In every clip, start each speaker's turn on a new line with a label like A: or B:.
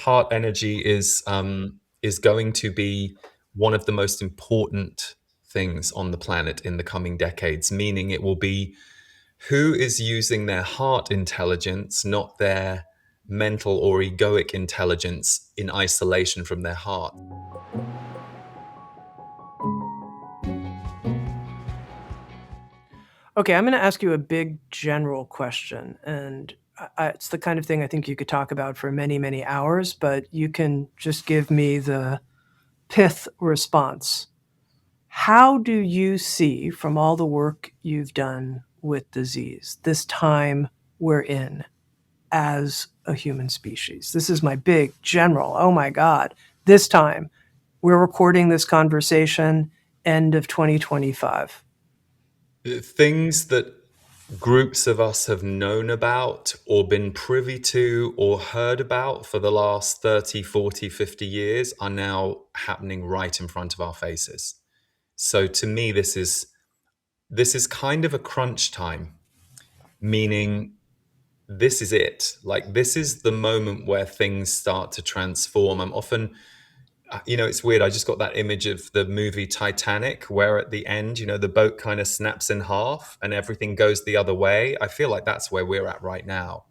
A: heart energy is going to be one of the most important things on the planet in the coming decades, meaning it will be who is using their heart intelligence, not their mental or egoic intelligence in isolation from their heart.
B: Okay, I'm going to ask you a big general question, and it's the kind of thing I think you could talk about for many, many hours, but you can just give me the pith response. How do you see, from all the work you've done with disease, this time we're in as a human species? This is my big general. Oh my God, this time we're recording this conversation end of 2025.
A: Things that groups of us have known about or been privy to or heard about for the last 30, 40, 50 years are now happening right in front of our faces. So to me, this is kind of a crunch time, meaning this is it. Like, this is the moment where things start to transform. I'm often, it's weird. I just got that image of the movie Titanic, where at the end, the boat kind of snaps in half and everything goes the other way. I feel like that's where we're at right now.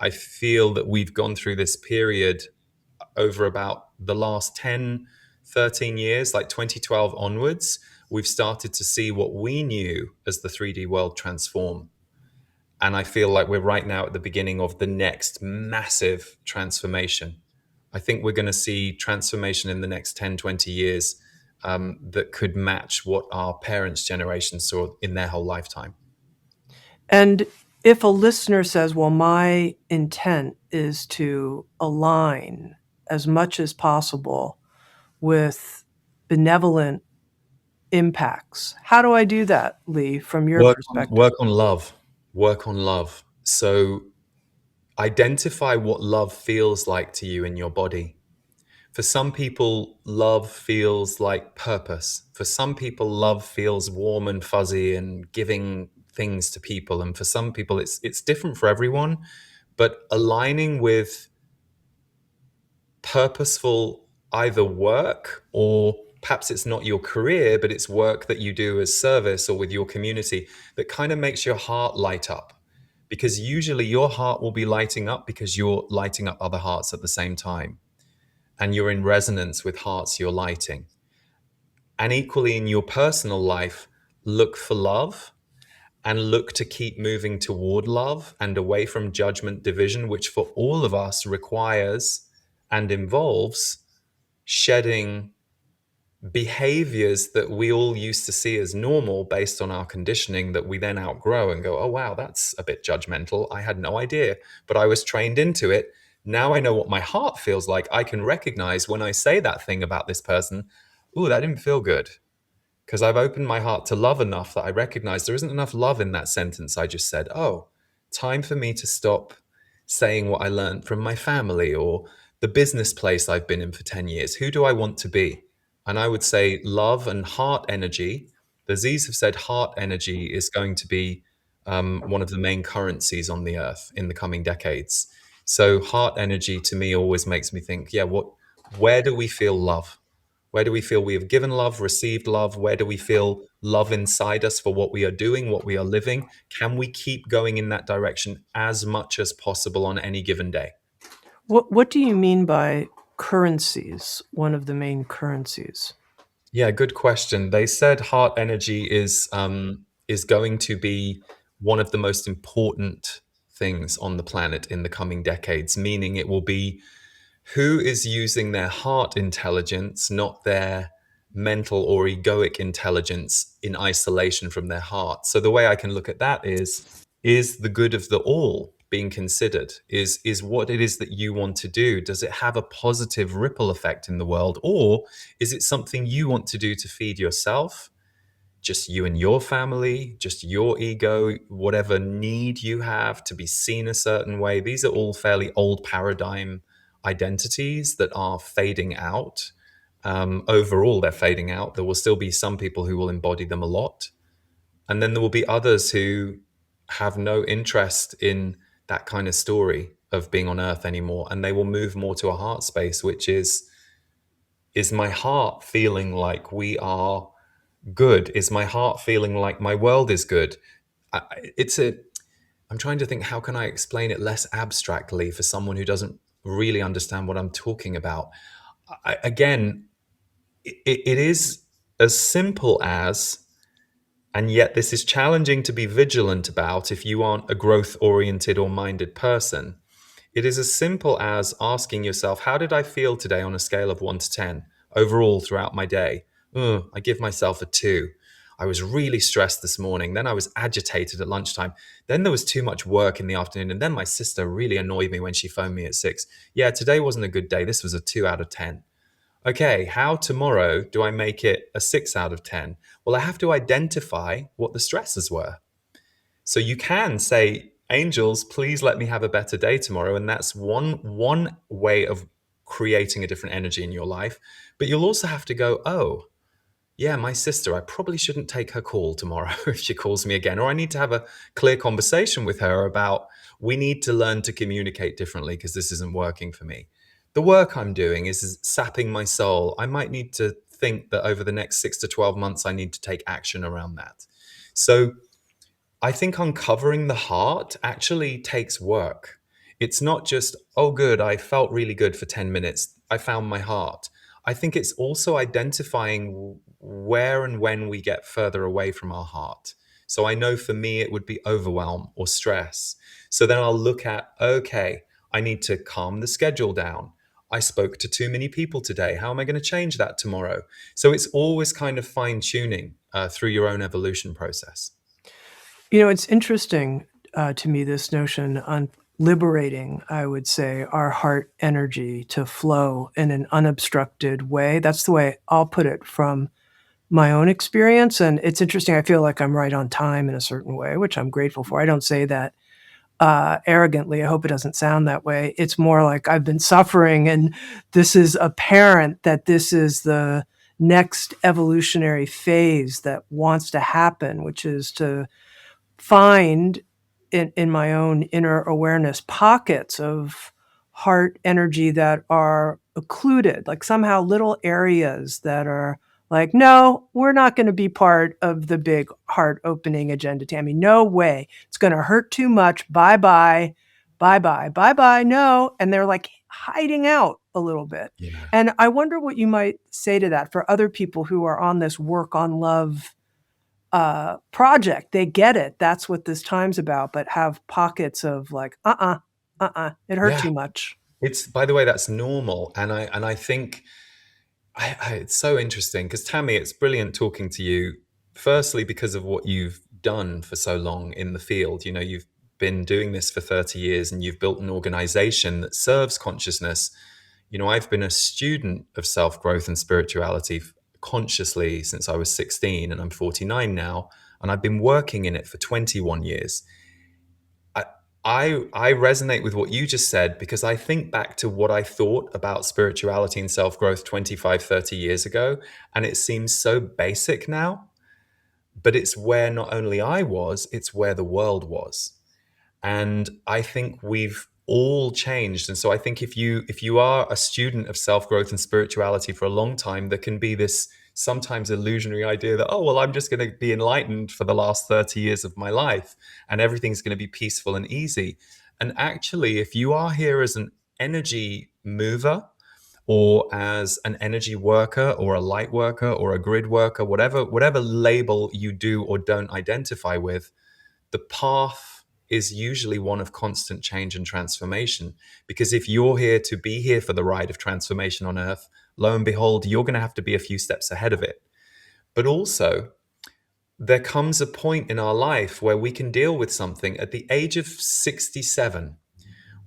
A: I feel that we've gone through this period over about the last 10, 13 years, like 2012 onwards. We've started to see what we knew as the 3D world transform. And I feel like we're right now at the beginning of the next massive transformation. I think we're going to see transformation in the next 10, 20 years that could match what our parents' generation saw in their whole lifetime.
B: And if a listener says, well, my intent is to align as much as possible with benevolent impacts, how do I do that, Lee, from your
A: Work on,
B: perspective?
A: work on love. Work on love. So identify what love feels like to you in your body. For some people, love feels like purpose. For some people, love feels warm and fuzzy and giving things to people. And for some people, it's different for everyone. But aligning with purposeful either work, or perhaps it's not your career, but it's work that you do as service or with your community that kind of makes your heart light up. Because usually your heart will be lighting up because you're lighting up other hearts at the same time. And you're in resonance with hearts you're lighting. And equally in your personal life, look for love and look to keep moving toward love and away from judgment, division, which for all of us requires and involves shedding behaviors that we all used to see as normal based on our conditioning that we then outgrow and go, oh, wow, that's a bit judgmental. I had no idea, but I was trained into it. Now I know what my heart feels like. I can recognize when I say that thing about this person, oh, that didn't feel good. Because I've opened my heart to love enough that I recognize there isn't enough love in that sentence I just said. Oh, time for me to stop saying what I learned from my family or the business place I've been in for 10 years. Who do I want to be? And I would say love and heart energy. The Z's have said heart energy is going to be one of the main currencies on the earth in the coming decades. So heart energy to me always makes me think, yeah, where do we feel love? Where do we feel we have given love, received love? Where do we feel love inside us for what we are doing, what we are living? Can we keep going in that direction as much as possible on any given day?
B: What do you mean by currencies, one of the main currencies?
A: Yeah, good question. They said heart energy is going to be one of the most important things on the planet in the coming decades, meaning it will be who is using their heart intelligence, not their mental or egoic intelligence in isolation from their heart. So the way I can look at that is the good of the all being considered? Is what it is that you want to do? Does it have a positive ripple effect in the world? Or is it something you want to do to feed yourself, just you and your family, just your ego, whatever need you have to be seen a certain way? These are all fairly old paradigm identities that are fading out. Overall, they're fading out. There will still be some people who will embody them a lot. And then there will be others who have no interest in that kind of story. of being on earth anymore, and they will move more to a heart space, which is my heart feeling like we are good? Is my heart feeling like my world is good? It's a I'm trying to think, how can I explain it less abstractly for someone who doesn't really understand what I'm talking about? Again, it is as simple as, and yet this is challenging to be vigilant about if you aren't a growth oriented or minded person. It is as simple as asking yourself, how did I feel today on a scale of 1 to 10 overall throughout my day? I give myself a 2. I was really stressed this morning. Then I was agitated at lunchtime. Then there was too much work in the afternoon. And then my sister really annoyed me when she phoned me at 6. Yeah, today wasn't a good day. This was a 2 out of 10. Okay, how tomorrow do I make it a 6 out of 10? Well, I have to identify what the stresses were. So you can say, angels, please let me have a better day tomorrow. And that's one way of creating a different energy in your life. But you'll also have to go, oh, yeah, my sister, I probably shouldn't take her call tomorrow if she calls me again. Or I need to have a clear conversation with her about, we need to learn to communicate differently because this isn't working for me. The work I'm doing is sapping my soul. I might need to think that over the next 6 to 12 months, I need to take action around that. So I think uncovering the heart actually takes work. It's not just, oh, good, I felt really good for 10 minutes. I found my heart. I think it's also identifying where and when we get further away from our heart. So I know for me, it would be overwhelm or stress. So then I'll look at, okay, I need to calm the schedule down. I spoke to too many people today. How am I going to change that tomorrow? So it's always kind of fine tuning through your own evolution process.
B: You know, it's interesting to me, this notion on liberating, I would say, our heart energy to flow in an unobstructed way. That's the way I'll put it from my own experience. And it's interesting. I feel like I'm right on time in a certain way, which I'm grateful for. I don't say that arrogantly. I hope it doesn't sound that way. It's more like I've been suffering, and this is apparent that this is the next evolutionary phase that wants to happen, which is to find in my own inner awareness pockets of heart energy that are occluded, like somehow little areas that are like, no, we're not going to be part of the big heart opening agenda, Tammy. No way. It's going to hurt too much. Bye bye. Bye bye. Bye bye. No. And they're like hiding out a little bit.
A: Yeah.
B: And I wonder what you might say to that for other people who are on this work on love project. They get it. That's what this time's about, but have pockets of like, it hurt
A: Yeah.
B: too much.
A: It's, by the way, that's normal. And I think it's so interesting because, Tammy, it's brilliant talking to you. Firstly, because of what you've done for so long in the field. You know, you've been doing this for 30 years and you've built an organization that serves consciousness. You know, I've been a student of self growth and spirituality consciously since I was 16, and I'm 49 now. And I've been working in it for 21 years. I, I resonate with what you just said because I think back to what I thought about spirituality and self growth 25, 30 years ago. And it seems so basic now, but it's where not only I was, it's where the world was. And I think we've all changed. And so I think if you are a student of self-growth and spirituality for a long time, there can be this sometimes illusionary idea that, oh, well, I'm just going to be enlightened for the last 30 years of my life and everything's going to be peaceful and easy. And actually, if you are here as an energy mover or as an energy worker or a light worker or a grid worker, whatever label you do or don't identify with, the path is usually one of constant change and transformation. Because if you're here to be here for the ride of transformation on earth, lo and behold, you're going to have to be a few steps ahead of it. But also, there comes a point in our life where we can deal with something at the age of 67.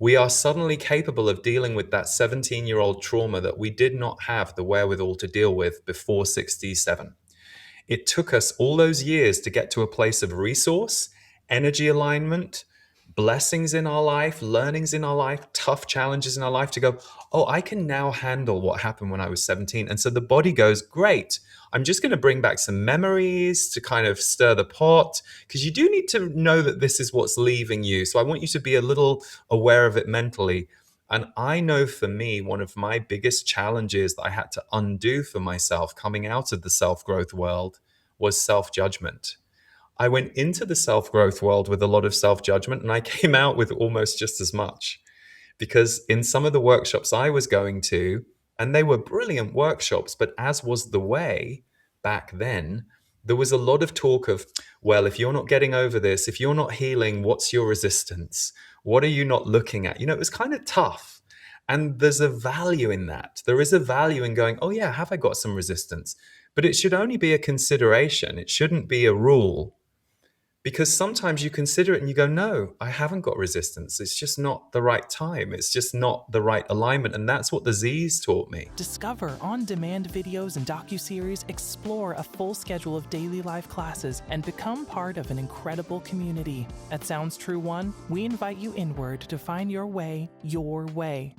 A: We are suddenly capable of dealing with that 17-year-old trauma that we did not have the wherewithal to deal with before 67. It took us all those years to get to a place of resource, energy alignment, blessings in our life, learnings in our life, tough challenges in our life to go, oh, I can now handle what happened when I was 17. And so the body goes, great. I'm just going to bring back some memories to kind of stir the pot, because you do need to know that this is what's leaving you. So I want you to be a little aware of it mentally. And I know for me, one of my biggest challenges that I had to undo for myself coming out of the self-growth world was self-judgment. I went into the self-growth world with a lot of self-judgment, and I came out with almost just as much. Because in some of the workshops I was going to, and they were brilliant workshops, but as was the way back then, there was a lot of talk of, well, if you're not getting over this, if you're not healing, what's your resistance? What are you not looking at? It was kind of tough. And there's a value in that. There is a value in going, oh yeah, have I got some resistance? But it should only be a consideration. It shouldn't be a rule. Because sometimes you consider it and you go, no, I haven't got resistance. It's just not the right time. It's just not the right alignment. And that's what the Z's taught me.
C: Discover on-demand videos and docuseries, explore a full schedule of daily live classes, and become part of an incredible community. At Sounds True One, we invite you inward to find your way, your way.